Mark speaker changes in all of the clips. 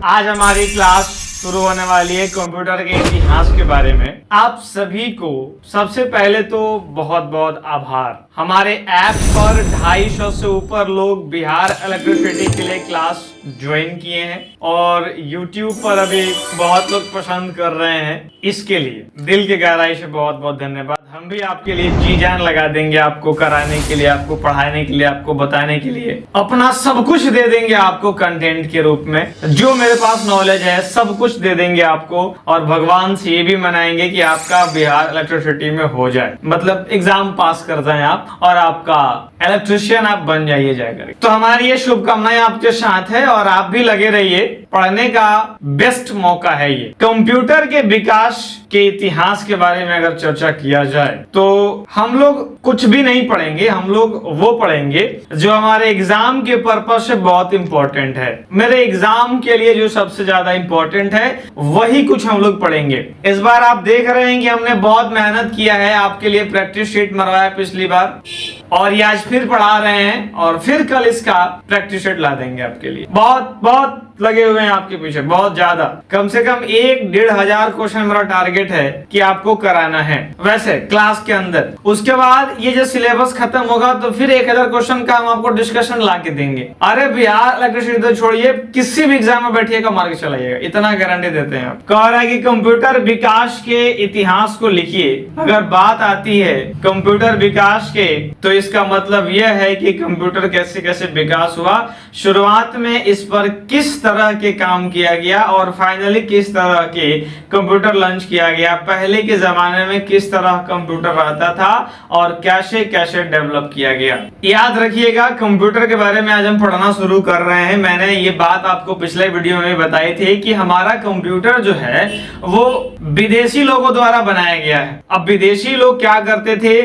Speaker 1: आज हमारी क्लास शुरू होने वाली है कंप्यूटर के इतिहास के बारे में। आप सभी को सबसे पहले तो बहुत बहुत आभार। हमारे ऐप पर 250 से ऊपर लोग बिहार इलेक्ट्रिसिटी के लिए क्लास ज्वाइन किए हैं और YouTube पर अभी बहुत लोग पसंद कर रहे हैं। इसके लिए दिल की गहराई से बहुत बहुत धन्यवाद। हम भी आपके लिए जी जान लगा देंगे, आपको कराने के लिए, आपको पढ़ाने के लिए, आपको बताने के लिए अपना सब कुछ दे देंगे आपको कंटेंट के रूप में। जो मेरे पास नॉलेज है सब कुछ दे देंगे आपको और भगवान से ये भी मनाएंगे कि आपका बिहार इलेक्ट्रिसिटी में हो जाए, मतलब एग्जाम पास कर जाए आप और आपका इलेक्ट्रिशियन आप बन जाइए जाकर। तो हमारी ये शुभकामनाएं आपके साथ है और आप भी लगे रहिए। पढ़ने का बेस्ट मौका है ये। कंप्यूटर के विकास के इतिहास के बारे में अगर चर्चा किया जाए तो हम लोग कुछ भी नहीं पढ़ेंगे, हम लोग वो पढ़ेंगे जो हमारे एग्जाम के पर्पस से बहुत इंपॉर्टेंट है। मेरे एग्जाम के लिए जो सबसे ज्यादा इंपॉर्टेंट है वही कुछ हम लोग पढ़ेंगे। इस बार आप देख रहे हैं कि हमने बहुत मेहनत किया है, आपके लिए प्रैक्टिस शीट मरवाया पिछली बार और ये आज फिर पढ़ा रहे हैं और फिर कल इसका प्रैक्टिस शीट ला देंगे आपके लिए। बहुत बहुत लगे हुए हैं आपके पीछे, बहुत ज्यादा। कम से कम 1-1,500 क्वेश्चन मेरा टारगेट है कि आपको कराना है वैसे क्लास के अंदर। उसके बाद ये जो सिलेबस खत्म होगा तो फिर 1000 क्वेश्चन का हम आपको डिस्कशन ला के देंगे। अरे बिहार इलेक्ट्रिसिटी तो छोड़िए, किसी भी एग्जाम में बैठिएगा मार के चलाइएगा, इतना गारंटी देते हैं। आप कह रहा है कि कंप्यूटर विकास के इतिहास को लिखिए। अगर बात आती है कंप्यूटर विकास के तो इसका मतलब यह है कि कंप्यूटर कैसे कैसे विकास हुआ, शुरुआत में इस पर किस तरह के काम किया गया और फाइनली किस तरह के कंप्यूटर लॉन्च किया गया, पहले के जमाने में किस तरह कंप्यूटर आता था और कैसे कैसे डेवलप किया गया। याद रखिएगा कंप्यूटर के बारे में आज हम पढ़ना शुरू कर रहे हैं। मैंने ये बात आपको पिछले वीडियो में बताई थी कि हमारा कंप्यूटर जो है वो विदेशी लोगों द्वारा बनाया गया है। अब विदेशी लोग क्या करते थे,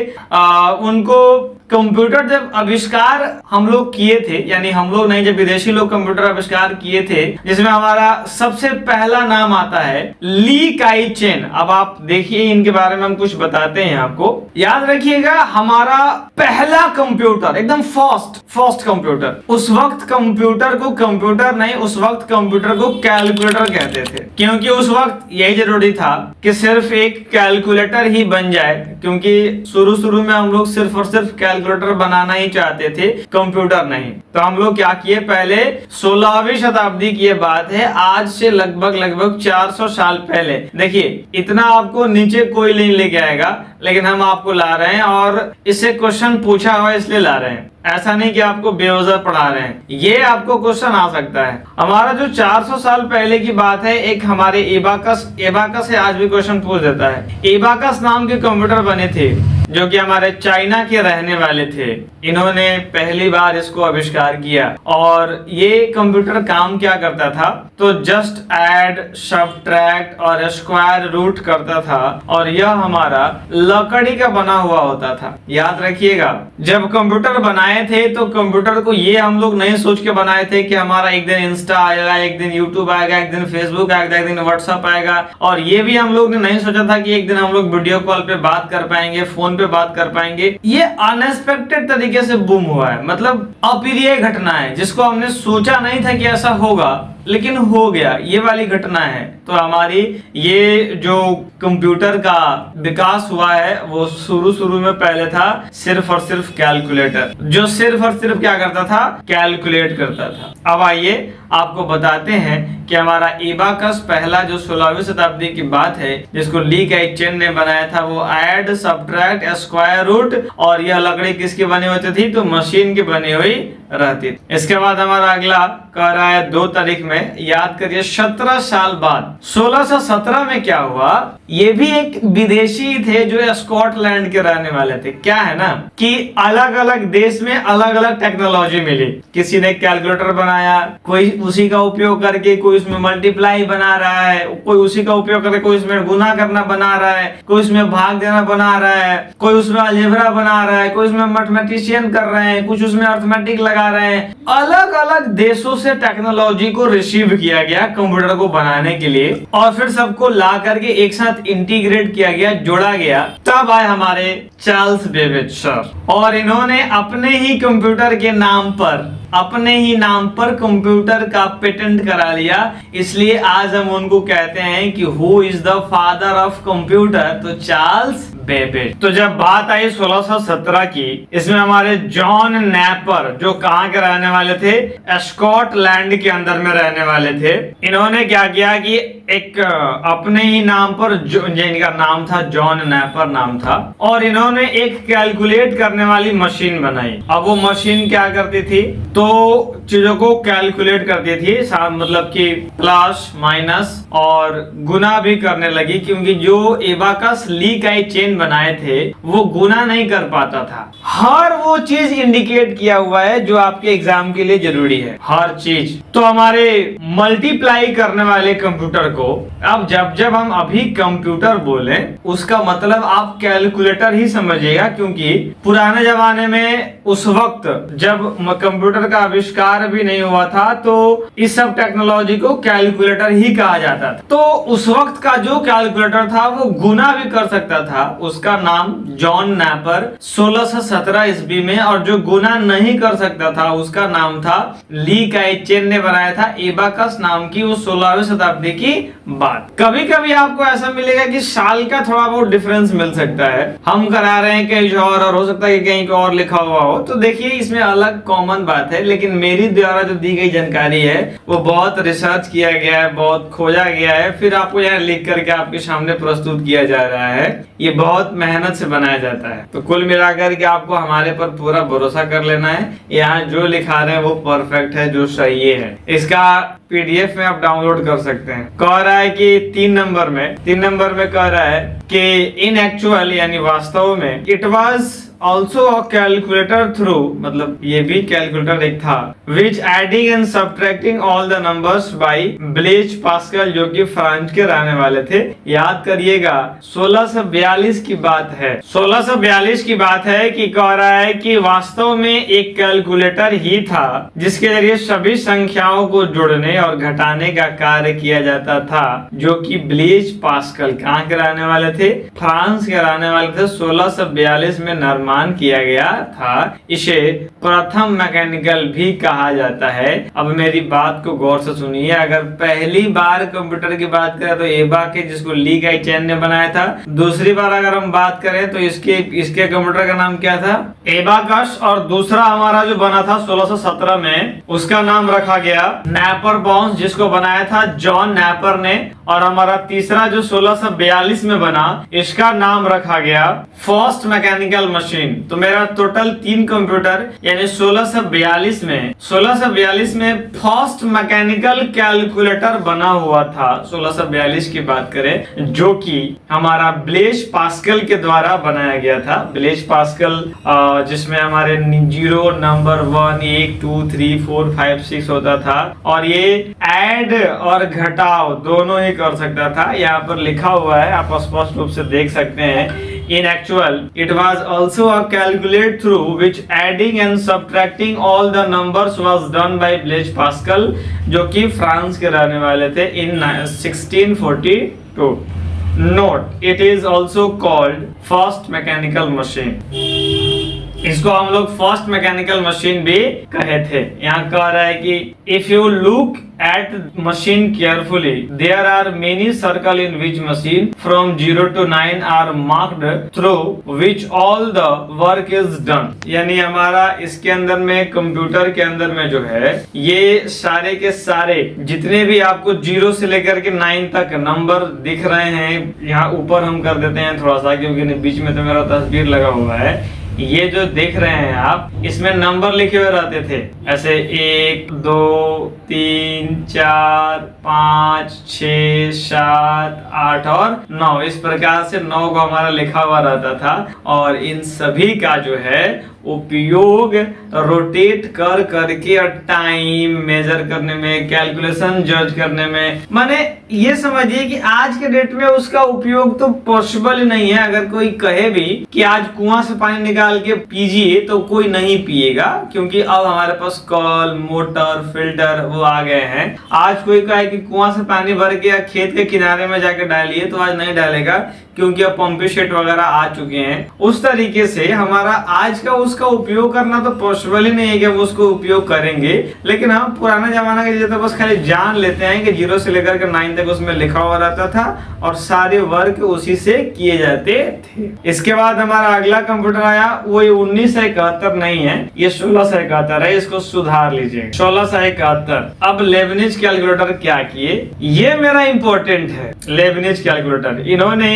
Speaker 1: उनको कंप्यूटर जब आविष्कार हम लोग किए थे, यानी हम लोग नहीं, जब विदेशी लोग कंप्यूटर आविष्कार किए थे जिसमें हमारा सबसे पहला नाम आता है ली काई चेन। अब आप देखिए इनके बारे में हम कुछ बताते हैं आपको। याद रखिएगा हमारा पहला कंप्यूटर एकदम फर्स्ट कंप्यूटर, उस वक्त कंप्यूटर को कंप्यूटर नहीं, उस वक्त कंप्यूटर को कैलकुलेटर कहते थे, क्योंकि उस वक्त यही जरूरी था कि सिर्फ एक कैलकुलेटर ही बन जाए, क्योंकि शुरू में हम लोग सिर्फ और सिर्फ कैलकुलेटर बनाना ही चाहते थे, कंप्यूटर नहीं। तो हम लोग क्या किए, पहले 16वीं शताब्दी की बात है, आज से लगभग 400 साल पहले। देखिए इतना आपको नीचे कोई नहीं लेके आएगा, लेकिन हम आपको ला रहे हैं और इससे क्वेश्चन पूछा हुआ इसलिए ला रहे हैं। ऐसा नहीं कि आपको बेवजह पढ़ा रहे हैं, ये आपको क्वेश्चन आ सकता है। हमारा जो 400 साल पहले की बात है, एक हमारे एबाकस से आज भी क्वेश्चन पूछ देता है। एबाकस नाम के कंप्यूटर बने थे जो कि हमारे चाइना के रहने वाले थे। इन्होंने पहली बार इसको आविष्कार किया और ये कंप्यूटर काम क्या करता था, तो जस्ट ऐड, सब्ट्रैक्ट और स्क्वायर रूट करता था और यह हमारा लकड़ी का बना हुआ होता था। याद रखिएगा जब कंप्यूटर बनाए थे तो कंप्यूटर को ये हम लोग नहीं सोच के बनाए थे कि हमारा एक दिन इंस्टा आएगा, एक दिन यूट्यूब आएगा, एक दिन फेसबुक आएगा, एक दिन व्हाट्सएप आएगा, और ये भी हम लोग ने नहीं सोचा था कि एक दिन हम लोग वीडियो कॉल पे बात कर पाएंगे, फोन पे बात कर पाएंगे। ये अनएक्सपेक्टेड तरीके से बूम हुआ है, मतलब अप्रिय घटना है जिसको हमने सोचा नहीं था कि ऐसा होगा, लेकिन हो गया। ये वाली घटना है। तो हमारी ये जो कंप्यूटर का विकास हुआ है वो शुरू में पहले था सिर्फ और सिर्फ कैलकुलेटर, जो सिर्फ और सिर्फ क्या करता था, कैलकुलेट करता था। अब आइए आपको बताते हैं कि हमारा एबाकस पहला जो 16वीं शताब्दी की बात है जिसको ली काई चेन ने बनाया था, वो ऐड, सब्ट्रैक्ट, स्क्वायर रूट, और यह लकड़ी किसकी बनी होती थी, तो मशीन की बनी हुई रहती थी। इसके बाद हमारा अगला कह रहा है 2 तारीख में, याद करिए 17 साल बाद 1617 में क्या हुआ, ये भी एक विदेशी थे जो स्कॉटलैंड के रहने वाले थे। क्या है ना कि अलग अलग देश में अलग अलग टेक्नोलॉजी मिली। किसी ने कैलकुलेटर बनाया, कोई उसी का उपयोग करके कोई उसमें मल्टीप्लाई बना रहा है, कोई उसी का उपयोग करके कोई उसमें गुना करना बना रहा है, कोई उसमें भाग देना बना रहा है, कोई उसमें अलजेब्रा बना रहा है, कोई उसमें मैथमेटिशियन कर रहे हैं, कुछ उसमें अर्थमेटिक लगा रहे हैं। अलग अलग देशों से टेक्नोलॉजी को रिसीव किया गया कंप्यूटर को बनाने के लिए और फिर सबको ला करके एक साथ इंटीग्रेट किया गया, जोड़ा गया। तब आए हमारे चार्ल्स बेबेज सर और इन्होंने अपने ही कंप्यूटर के नाम पर अपने ही नाम पर कंप्यूटर का पेटेंट करा लिया। इसलिए आज हम उनको कहते हैं कि who is the father of computer, तो चार्ल्स बेबेज। तो जब बात आई 1617 की, इसमें हमारे जॉन नेपर जो कहाँ के रहने वाले थे, स्कॉटलैंड के अंदर में रहने वाले थे। इन्होंने क्या किया कि एक अपने ही नाम पर, जिनका नाम था जॉन नेपर नाम था, और इन्होंने एक कैलकुलेट करने वाली मशीन बनाई। अब वो मशीन क्या करती थी, तो चीजों को कैलकुलेट करती थी, मतलब कि प्लस माइनस और गुना भी करने लगी, क्योंकि जो एबाकस ली का चेन बनाए थे वो गुना नहीं कर पाता था। हर वो चीज इंडिकेट किया हुआ है जो आपके एग्जाम के लिए जरूरी है, हर चीज। तो हमारे मल्टीप्लाई करने वाले कंप्यूटर को, अब जब हम अभी कंप्यूटर बोले उसका मतलब आप कैलकुलेटर ही समझिएगा, क्योंकि पुराने जमाने में उस वक्त जब कंप्यूटर का आविष्कार भी नहीं हुआ था तो इस सब टेक्नोलॉजी को कैलकुलेटर ही कहा जाता था। तो उस वक्त का जो कैलकुलेटर था वो गुना भी कर सकता था, उसका नाम जॉन नेपर 1617 ईस्वी में, और जो गुना नहीं कर सकता था उसका नाम था ली काइचेन ने बनाया था एबाकस नाम की, वो 16वीं शताब्दी की बात। कभी कभी आपको ऐसा मिलेगा कि साल का थोड़ा बहुत डिफरेंस मिल सकता है, हम करा रहे हैं कहीं और हो सकता है कि कहीं और लिखा हुआ हो, तो देखिए इसमें अलग कॉमन बात है। लेकिन मेरी द्वारा जो दी गई जानकारी है वो बहुत रिसर्च किया गया है, बहुत खोजा गया है, फिर आपको यहाँ लिख करके आपके सामने प्रस्तुत किया जा रहा है। ये बहुत मेहनत से बनाया जाता है। तो कुल मिलाकर के आपको हमारे पर पूरा भरोसा कर लेना है, यहाँ जो लिखा रहे हैं वो परफेक्ट है, जो सही है। इसका पीडीएफ में आप डाउनलोड कर सकते हैं। कह रहा है कि 3 नंबर में कह रहा है कि इन एक्चुअल यानी वास्तव में it was also a calculator through, मतलब ये भी कैलकुलेटर एक था, which adding and subtracting all the numbers by Blaise Pascal, जो कि फ्रांस के रहने वाले थे। याद करिएगा 1642 की बात है, 1642 की बात है कि कह रहा है कि वास्तव में एक कैलकुलेटर ही था जिसके जरिए सभी संख्याओं को जोड़ने और घटाने का कार्य किया जाता था, जो कि ब्लेज पास्कल कहाँ के रहने वाले थे, फ्रांस के रहने वाले थे। 1642 में निर्माण किया गया था। इसे प्रथम मैकेनिकल भी कहा जाता है। अब मेरी बात को गौर से सुनिए, अगर पहली बार कंप्यूटर की बात करें तो एबाके, जिसको ली काइचेन ने बनाया था। दूसरी बार अगर हम बात करें तो इसके कंप्यूटर का नाम क्या था, एबाकस, और दूसरा हमारा जो बना था 1617 में उसका नाम रखा गया नेपर बॉन्स, जिसको बनाया था जॉन नेपर ने, और हमारा तीसरा जो 1642 में बना इसका नाम रखा गया फर्स्ट मैकेनिकल मशीन। तो मेरा टोटल 3 कंप्यूटर यानी 1642 में फर्स्ट मैकेनिकल कैलकुलेटर बना हुआ था। 1642 की बात करें, जो कि हमारा ब्लेज पास्कल के द्वारा बनाया गया था। ब्लेज पास्कल जिसमें हमारे 0 नंबर 1 1 2 3 4 5 6 होता था, और ये ऐड और घटाव दोनों ही कर सकता था। यहाँ पर लिखा हुआ है, आप स्पष्ट रूप से देख सकते हैं। In actual, it was also a calculate through which adding and subtracting all the numbers was done by Blaise Pascal, जो कि फ्रांस के रहने वाले थे in 1642. Note, it is also called first mechanical machine. इसको हम लोग फर्स्ट मैकेनिकल मशीन भी कहे थे। यहाँ कह रहा है कि if you look at machine carefully there are many circle in which machine from 0 to 9 are marked through which all the work is done. यानी हमारा इसके अंदर में, कंप्यूटर के अंदर में जो है, ये सारे के सारे जितने भी आपको 0 से लेकर के 9 तक नंबर दिख रहे हैं, यहाँ ऊपर हम कर देते हैं थोड़ा सा, क्योंकि बीच में तो मेरा तस्वीर लगा हुआ है। ये जो देख रहे हैं आप, इसमें नंबर लिखे हुए रहते थे ऐसे 1 2 3 4 5 6 7 8 और 9, इस प्रकार से 9 को हमारा लिखा हुआ रहता था। और इन सभी का जो है उपयोग रोटेट कर करके और टाइम मेजर करने में, कैलकुलेशन जज करने में, माने ये समझिए कि आज के डेट में उसका उपयोग तो पॉसिबल ही नहीं है। अगर कोई कहे भी कि आज कुआं से पानी निकाल के पीजिए तो कोई नहीं पिएगा, क्योंकि अब हमारे पास कल, मोटर, फिल्टर वो आ गए हैं। आज कोई कहे कि कुआं से पानी भर के या खेत के किनारे में जाके डालिए तो आज नहीं डालेगा, क्योंकि अब पंप सेट वगैरह आ चुके हैं। उस तरीके से हमारा आज का उस उसका उपयोग करना तो पॉसिबल ही नहीं है कि वो उसको उपयोग करेंगे, लेकिन हम पुराने जमाना के जैसे तो बस खाली जान लेते हैं कि 0 से लेकर के 9 तक उसमें लिखा हुआ रहता था और सारे वर्क उसी से किए जाते थे। इसके बाद हमारा अगला कंप्यूटर आया, वो 1971 नहीं है, ये 1671 है, इसको सुधार लीजिए 1671। अब लेबनिज कैलकुलेटर क्या किए, ये मेरा इंपॉर्टेंट है। लेबनिज कैलकुलेटर, इन्होंने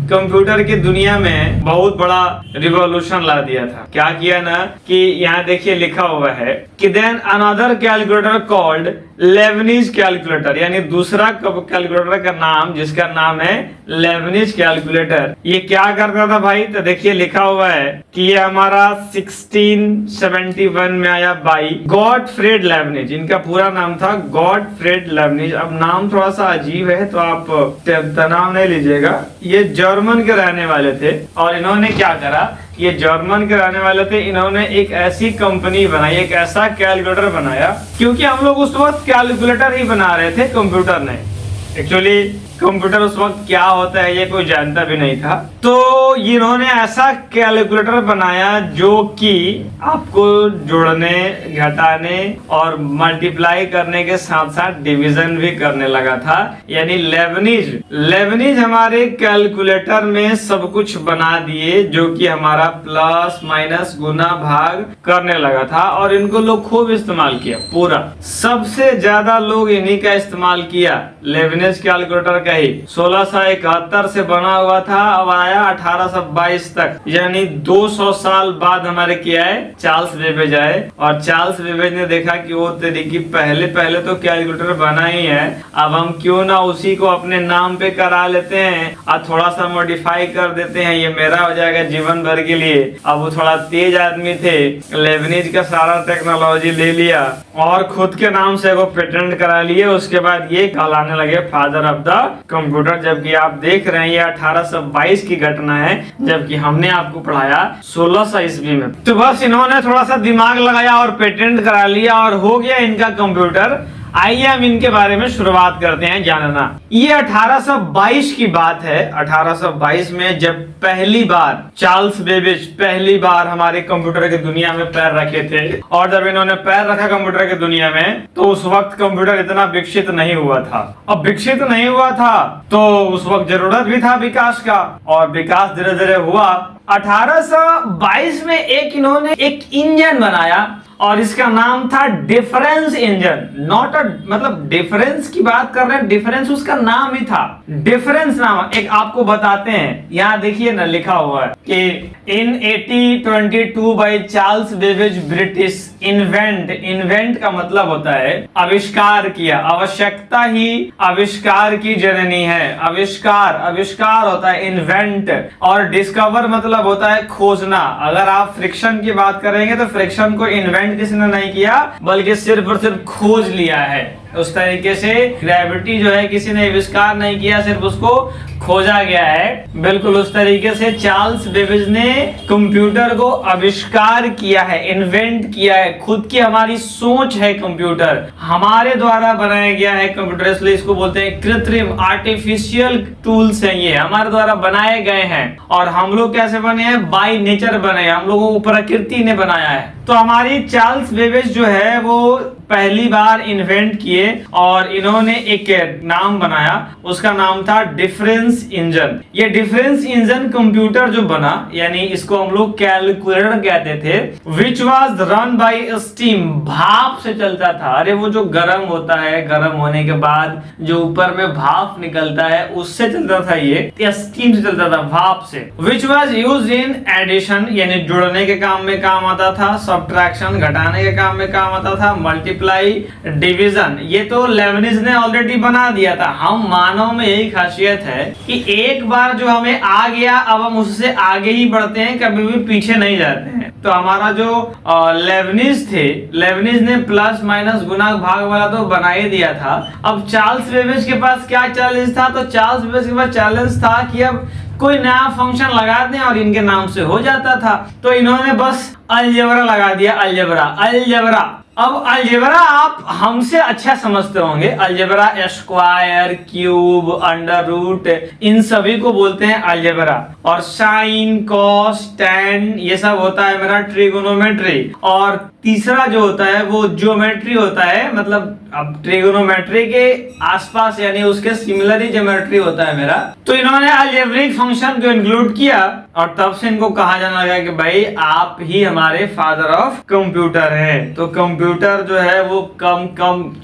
Speaker 1: कंप्यूटर की दुनिया में बहुत बड़ा रिवॉल्यूशन ला दिया था। क्या किया ना कि यहाँ देखिए लिखा हुआ है कि then another calculator called Leibniz calculator, यानी दूसरा कैलकुलेटर का नाम जिसका नाम है लेबनिज कैलकुलेटर। ये क्या करता था भाई, तो देखिए लिखा हुआ है कि ये हमारा 1671 में आया बाई गॉटफ्रेड लेबनिज। इनका पूरा नाम था गॉटफ्रेड लेबनिज। अब नाम थोड़ा सा अजीब है तो आप तनाव नहीं लीजिएगा। ये जर्मन के रहने वाले थे और इन्होंने क्या करा, ये जर्मन के रहने वाले थे, इन्होंने एक ऐसी कंपनी बनाई, एक ऐसा कैलकुलेटर बनाया, क्योंकि हम लोग उस वक्त कैलकुलेटर ही बना रहे थे, कंप्यूटर नहीं। एक्चुअली कंप्यूटर उस वक्त क्या होता है ये कोई जानता भी नहीं था। तो इन्होंने ऐसा कैलकुलेटर बनाया जो कि आपको जोड़ने, घटाने और मल्टीप्लाई करने के साथ साथ डिवीजन भी करने लगा था। यानी लेबनिज हमारे कैलकुलेटर में सब कुछ बना दिए जो कि हमारा प्लस माइनस गुना भाग करने लगा था और इनको लोग खूब इस्तेमाल किया। पूरा सबसे ज्यादा लोग इन्हीं का इस्तेमाल किया, लेबनिज कैलकुलेटर का ही। 1671 से बना हुआ था, अब आया 1822 तक, यानी 200 साल बाद हमारे किया है चार्ल्स बेबेज आए और चार्ल्स बेबेज ने देखा कि वो तरीके पहले तो कैलकुलेटर बना ही है, अब हम क्यों ना उसी को अपने नाम पे करा लेते हैं और थोड़ा सा मॉडिफाई कर देते हैं, ये मेरा हो जाएगा जीवन भर के लिए। अब वो थोड़ा तेज आदमी थे, लेबनिज का सारा टेक्नोलॉजी ले लिया और खुद के नाम से वो पेटेंट करा लिए। उसके बाद ये कहलाने लगे फादर ऑफ द कंप्यूटर, जबकि आप देख रहे हैं ये 1822 की घटना है, जबकि हमने आपको पढ़ाया 1600 ईस्वी में। तो बस इन्होंने थोड़ा सा दिमाग लगाया और पेटेंट करा लिया और हो गया इनका कंप्यूटर। आइए हम इनके बारे में शुरुआत करते हैं जानना। ये 1822 की बात है। 1822 में जब पहली बार चार्ल्स बेबेज पहली बार हमारे कंप्यूटर की दुनिया में पैर रखे थे, और जब इन्होंने पैर रखा कंप्यूटर की दुनिया में तो उस वक्त कंप्यूटर इतना विकसित नहीं हुआ था। अब विकसित नहीं हुआ था तो उस वक्त जरूरत भी था विकास का, और विकास धीरे धीरे हुआ। 1822 में इन्होंने एक इंजन बनाया और इसका नाम था डिफरेंस इंजन। नॉट मतलब डिफरेंस की बात कर रहे हैं, डिफरेंस उसका नाम ही था, डिफरेंस नाम। एक आपको बताते हैं, यहाँ देखिए ना लिखा हुआ है कि इन 1822 by Charles Babbage British invent का मतलब होता है आविष्कार किया। आवश्यकता ही आविष्कार की जननी है। आविष्कार होता है इन्वेंट, और डिस्कवर मतलब होता है खोजना। अगर आप फ्रिक्शन की बात करेंगे तो फ्रिक्शन को इन्वेंट किसी ने नहीं किया बल्कि सिर्फ और सिर्फ खोज लिया है। उस तरीके से ग्रेविटी जो है किसी ने आविष्कार नहीं किया, सिर्फ उसको खोजा गया है। बिल्कुल उस तरीके से चार्ल्स बेबेज ने कंप्यूटर को आविष्कार किया है, इन्वेंट किया है। खुद की हमारी सोच है कंप्यूटर, हमारे द्वारा बनाया गया है कंप्यूटर, इसलिए इसको बोलते हैं कृत्रिम, आर्टिफिशियल टूल्स हैं, ये हमारे द्वारा बनाए गए हैं। और हम लोग कैसे बने हैं, बाय नेचर बने हैं, हम लोगों को प्रकृति ने बनाया है। तो हमारी चार्ल्स बेबेज जो है वो पहली बार इन्वेंट किए और इन्होंने एक नाम बनाया, उसका नाम था डिफरेंस इंजन। ये डिफरेंस इंजन कंप्यूटर जो बना, यानी इसको हम लोग कैलकुलेटर कहते थे, which was run by steam, भाप से चलता था। अरे वो जो गर्म होता है, गर्म होने के बाद जो ऊपर में भाप निकलता है उससे चलता था, ये स्टीम से चलता था, भाप से। Which was used in addition, यानी जुड़ने के काम में काम आता था, सब्ट्रैक्शन घटाने के काम में काम आता था, मल्टीप्लाई डिवीजन ये तो लेबनिज ने ऑलरेडी बना दिया था। हम मानव में यही खासियत है कि एक बार जो हमें आ गया अब हम उससे आगे ही बढ़ते हैं, कभी भी पीछे नहीं जाते हैं। तो हमारा जो लेबनिज थे, लेबनिज ने प्लस माइनस गुना भाग वाला तो बना ही दिया था। अब चार्ल्स बेबेज के पास क्या चैलेंज था, तो चार्ल्स बेबेज के पास चैलेंज था कि अब कोई नया फंक्शन लगा दें और इनके नाम से हो जाता था। तो इन्होंने बस अलजेब्रा लगा दिया, अलजेब्रा। अब अलजेब्रा आप हमसे अच्छा समझते होंगे। Algebra square, cube, under root, इन सभी को बोलते हैं अलजेब्रा। और साइन, कॉस, टैन ये सब होता है मेरा ट्रिगोनोमेट्री। और तीसरा जो होता है वो ज्योमेट्री होता है, मतलब अब ट्रिगोनोमेट्री के आसपास यानी उसके सिमिलर ही ज्योमेट्री होता है मेरा। तो इन्होंने अलजेब्रिक फंक्शन को इंक्लूड किया और तब से इनको कहा जाने लगा कि भाई आप ही हमारे फादर ऑफ कंप्यूटर हैं। तो कंप्यूटर जो है वो कम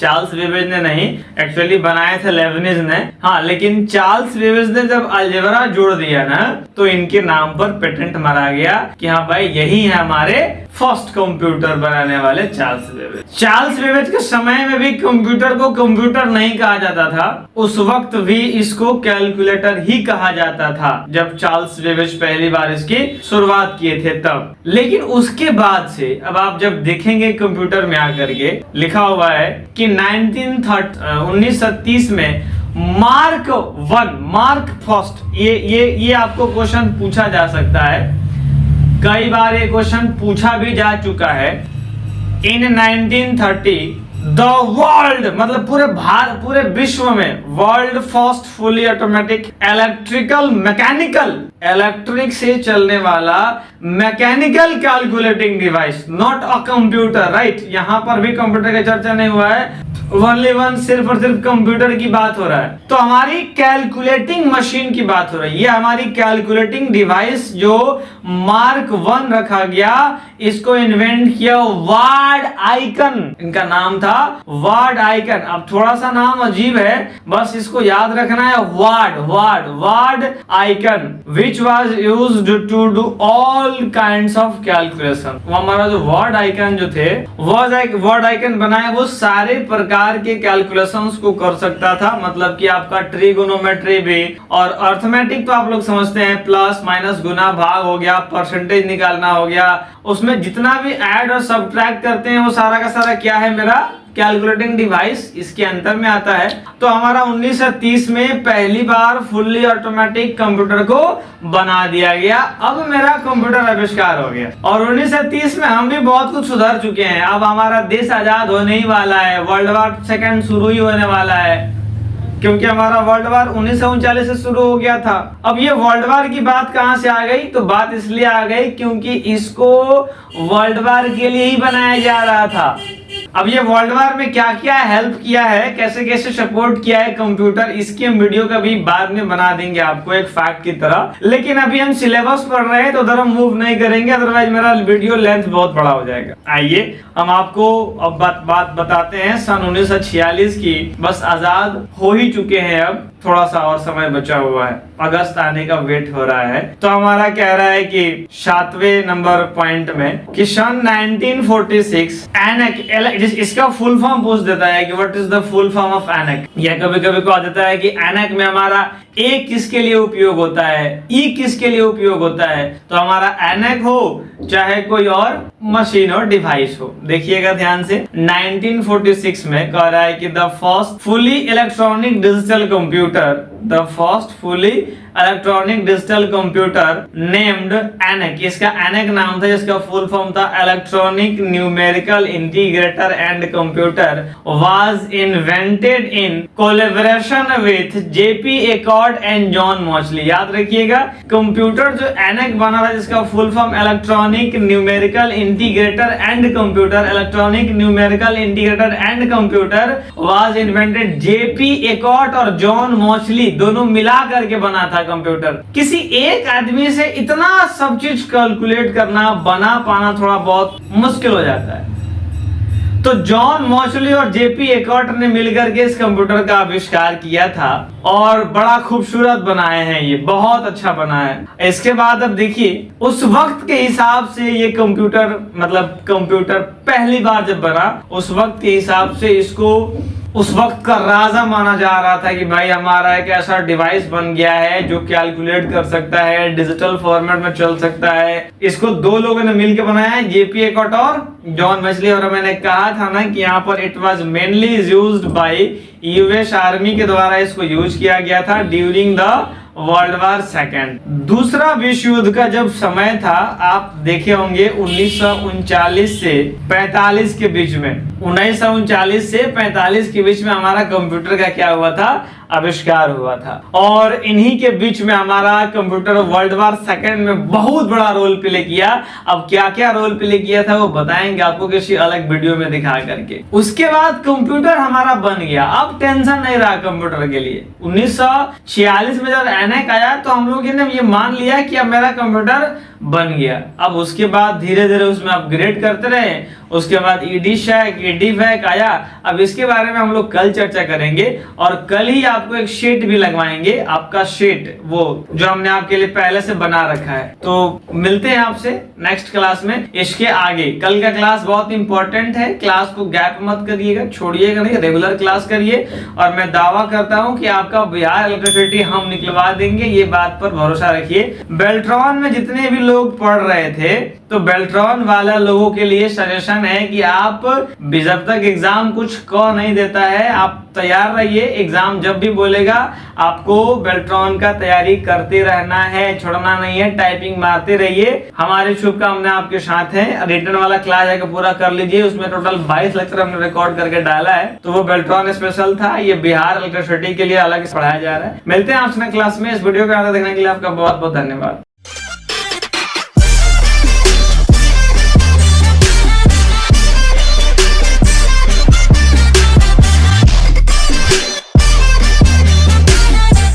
Speaker 1: चार्ल्स बेबेज ने नहीं, एक्चुअली बनाए थे लेबनिज ने, हाँ, लेकिन चार्ल्स बेबेज ने जब अलजेब्रा जोड़ दिया ना तो इनके नाम पर पेटेंट मारा गया कि हाँ भाई यही है हमारे फर्स्ट कंप्यूटर बनाने वाले चार्ल्स बेबेज। चार्ल्स बेबेज के समय में भी कंप्यूटर को कंप्यूटर नहीं कहा जाता था, उस वक्त भी इसको कैलकुलेटर ही कहा जाता था जब चार्ल्स बेबेज पहली बार इसकी शुरुआत किए थे तब। लेकिन उसके बाद से अब आप जब देखेंगे कंप्यूटर में आकर के लिखा हुआ है कि 1930 में मार्क फर्स्ट, ये आपको क्वेश्चन पूछा जा सकता है, कई बार ये क्वेश्चन पूछा भी जा चुका है। इन 1930 द वर्ल्ड, मतलब पूरे विश्व में world first fully automatic electric से चलने वाला mechanical calculating device, not a computer, right. यहां पर भी कंप्यूटर का चर्चा नहीं हुआ है, सिर्फ और सिर्फ कंप्यूटर की बात हो रहा है। तो हमारी कैलकुलेटिंग मशीन की बात हो रही है, ये हमारी कैलकुलेटिंग डिवाइस जो मार्क 1 रखा गया, इसको इन्वेंट किया वार्ड आइकन, इनका नाम था वार्ड आइकन। अब थोड़ा सा नाम अजीब है, बस इसको याद रखना है, ward icon, which was used to do all kinds of calculation. वो हमारा जो वार्ड आइकन जो थे, वार्ड आइकन बनाए वो सारे प्रकार के कैलकुलेशंस को कर सकता था, मतलब कि आपका ट्रिगोनोमेट्री भी और अर्थमेटिक तो आप लोग समझते हैं, प्लस माइनस गुना भाग हो गया, परसेंटेज निकालना हो गया, उसमें जितना भी ऐड और सब्ट्रैक्ट करते हैं वो सारा का सारा क्या है मेरा कैलकुलेटिंग डिवाइस इसके अंतर में आता है। तो हमारा 1930 में पहली बार फुल्ली ऑटोमेटिक कंप्यूटर को बना दिया गया। अब मेरा कंप्यूटर आविष्कार हो गया और 1930 में हम भी बहुत कुछ सुधार चुके हैं। अब हमारा देश आजाद होने ही वाला है, वर्ल्ड वॉर सेकेंड शुरू ही होने वाला है, क्योंकि हमारा वर्ल्ड वॉर 1939 से शुरू हो गया था। अब ये वर्ल्ड वॉर की बात कहां से आ गई? तो बात इसलिए आ गई क्योंकि इसको वर्ल्ड वॉर के लिए ही बनाया जा रहा था। अब ये वर्ल्ड वॉर में क्या क्या हेल्प किया है, कैसे कैसे सपोर्ट किया है कंप्यूटर, इसकी हम वीडियो का भी बाद में बना देंगे आपको एक फैक्ट की तरह। लेकिन अभी हम सिलेबस पढ़ रहे हैं तो उधर हम मूव नहीं करेंगे, अदरवाइज मेरा वीडियो लेंथ बहुत बड़ा हो जाएगा। आइए हम आपको अब बात बताते हैं सन 1946 की। बस आजाद हो ही चुके हैं, अब थोड़ा सा और समय बचा हुआ है, अगस्त आने का वेट हो रहा है। तो हमारा कह रहा है कि 7वें नंबर पॉइंट में कि सन 1946 एनएक, इसका फुल फॉर्म पूछ देता है कि what is the full form of ENIAC, या कभी कभी कहा जाता है कि एनएक में हमारा ए किसके लिए उपयोग होता है, ई किसके लिए उपयोग होता है। तो हमारा एनएक हो चाहे कोई और मशीन और डिवाइस हो, देखिएगा ध्यान से। 1946 में कह रहा है कि the first fully electronic digital computer named ENIAC, इसका एनएक नाम था, जिसका फुल फॉर्म था electronic numerical integrator and computer, was invented in collaboration with JP Eckert and John Mauchly. याद रखिएगा, कंप्यूटर जो एनएक बना था जिसका full form electronic numerical integrator and computer, electronic numerical integrator and computer was invented JP Eckert और John Mauchly, दोनों मिला करके बना था कंप्यूटर। किसी एक आदमी से इतना सब चीज कैलकुलेट करना, बना पाना थोड़ा बहुत मुश्किल हो जाता है। तो जॉन मॉचली और जेपी एकॉर्ड ने मिलकर के इस कंप्यूटर का आविष्कार किया था और बड़ा खूबसूरत बनाए हैं, ये बहुत अच्छा बना है। इसके बाद अब देखिए, उस वक्त के हिसाब से ये कंप्यूटर, मतलब कंप्यूटर पहली बार जब बना उस वक्त के हिसाब से इसको उस वक्त का राजा माना जा रहा था कि भाई हमारा एक ऐसा डिवाइस बन गया है जो कैलकुलेट कर सकता है, डिजिटल फॉर्मेट में चल सकता है। इसको दो लोगों ने मिलकर बनाया है, जेपी एकॉर्ड और जॉन मॉचली। और मैंने कहा था ना कि यहाँ पर it was mainly used by US army के द्वारा इसको यूज किया गया था during the world war second. दूसरा विश्व युद्ध का जब समय था, आप देखे होंगे 1939 से 45 के बीच में, 1939 से 45 के बीच में हमारा कंप्यूटर का क्या हुआ था, आविष्कार हुआ था। और इन्हीं के बीच में हमारा कंप्यूटर वर्ल्ड वार सेकेंड में बहुत बड़ा रोल प्ले किया। अब क्या क्या रोल प्ले किया था वो बताएंगे आपको किसी अलग वीडियो में दिखा करके। उसके बाद कंप्यूटर हमारा बन गया, अब टेंशन नहीं रहा कंप्यूटर के लिए। 1946 में जब एनएक आया तो हम लोग ने ये मान लिया कि अब मेरा कंप्यूटर बन गया। अब उसके बाद धीरे धीरे उसमें अपग्रेड करते रहे, उसके बाद EDFAC आया। अब इसके बारे में हम लोग कल चर्चा करेंगे और कल ही आपको एक शीट भी लगवाएंगे, आपका शीट वो जो हमने आपके लिए पहले से बना रखा है। तो मिलते हैं आपसे नेक्स्ट क्लास में। इसके आगे कल का क्लास बहुत इंपॉर्टेंट है, क्लास को गैप मत करिएगा, छोड़िएगा नहीं, रेगुलर क्लास करिए। और मैं दावा करता हूं कि आपका बिहार इलेक्ट्रिसिटी हम निकलवा देंगे, ये बात पर भरोसा रखिए। बेल्ट्रॉन में जितने भी लोग पढ़ रहे थे, तो बेल्ट्रॉन वाला लोगों के लिए सजेशन है कि आप जब तक एग्जाम कुछ कह नहीं देता है, आप तैयार रहिए। एग्जाम जब भी बोलेगा आपको बेल्ट्रॉन का तैयारी करते रहना है, छोड़ना नहीं है, टाइपिंग मारते रहिए। हमारी शुभकामनाएं आपके साथ हैं। रिटर्न वाला क्लास है पूरा कर लीजिए, उसमें टोटल 22 लेक्चर हमने रिकॉर्ड करके डाला है, तो वो बेल्ट्रॉन स्पेशल था, ये बिहार इलेक्ट्रिसिटी के लिए अलग से पढ़ाया जा रहा है। मिलते हैं आपसे क्लास में। इस वीडियो को आगे देखने के लिए आपका बहुत बहुत धन्यवाद।